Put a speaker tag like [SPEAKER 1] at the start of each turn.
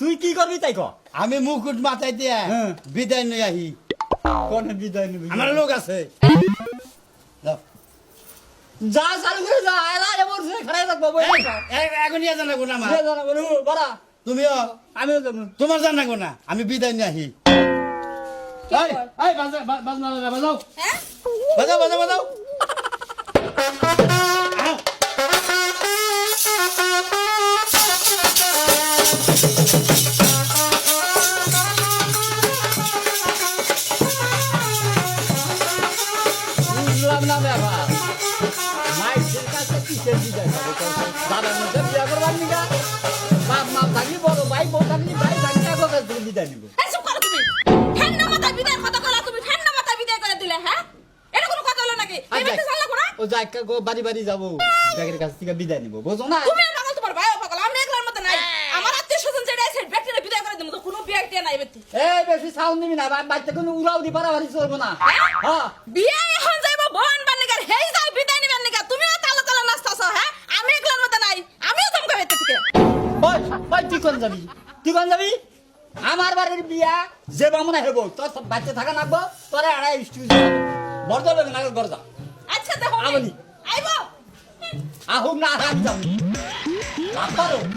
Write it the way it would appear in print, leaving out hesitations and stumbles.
[SPEAKER 1] তুই কি করবি তাই ক
[SPEAKER 2] আমি মুকুট মাথায় দিয়া
[SPEAKER 1] হ্যাঁ।
[SPEAKER 2] বিদায় নিয়ে আহি
[SPEAKER 1] কোন বিদায় নিবি
[SPEAKER 2] আমার লোক আছে যাও।
[SPEAKER 1] যা চালু করে যা এলা এমন খারাই থাকবো বই
[SPEAKER 2] এখন ইয়ে জানাবো না আমার
[SPEAKER 1] বাড়া
[SPEAKER 2] তুমিও
[SPEAKER 1] আমিও যাবো
[SPEAKER 2] তোমার জানাবো না আমি বিদায় নিয়ে আহি এই, এই, বাজনা বাজাও
[SPEAKER 3] হ্যাঁ
[SPEAKER 2] বাজাও বাজাও বাজাও আহ,
[SPEAKER 1] বুঝলাম না ব্যাপার মাইসের কাছে কিসের বিদায় পাবো দাদার মধ্যে বিয়া করবার নিকা বাপ মা থাকলি বড় ভাই বউ থাকলি ভাই থাকলি এখন কাছ থেকে বিদায় নিব
[SPEAKER 3] এই চুপ করো তুমি ঠান্ডা মাথায় বিদায় কথা কলা তুমি ঠান্ডা মাথায় বিদায় করে দিলে হ্যাঁ এটা কোনো কথা হলো নাকি এই ব্যক্তি জানলা কোনা
[SPEAKER 1] ও যাই বাড়ি বাড়ি যাবো ব্যাগের কাছ থেকে বিদায় নিব বুঝো না
[SPEAKER 3] তুমি পাগল তোমার ভাইও পাগল আমি একলার মত নাই আমার আত্মীয় স্বজন যেটা আছে ব্যক্তিরা বিদায় করে দিমু তো কোনো ব্যক্তি নাই ব্যক্তি
[SPEAKER 1] এই বেশি সাউন্ড নিবি না বাড়িতে কোনো উড়াও দি পারাবাড়ি চলবো না হ্যাঁ
[SPEAKER 3] বিয়ে এখন যাইবো বোন বান্নিকার হেই যাই বিদায় নিবেন নিকা তুমিও তালা তালা নাচতাছো হ্যাঁ আমি একলার মত নাই আমিও তোমাকে হইতে থেকে
[SPEAKER 1] ওই ওই তুই কোন যাবি তুই কোন যাবি আমার বাড়ির বিয়া যে বামনা হেব তোর সব বাচ্চা থাকা নাকবো তোরে আড়াই স্টুজ বড় যাবে না ঘর যা
[SPEAKER 3] আচ্ছা দেখো
[SPEAKER 1] আমনি।
[SPEAKER 3] আইবো
[SPEAKER 1] আহুক না আরাম যাবি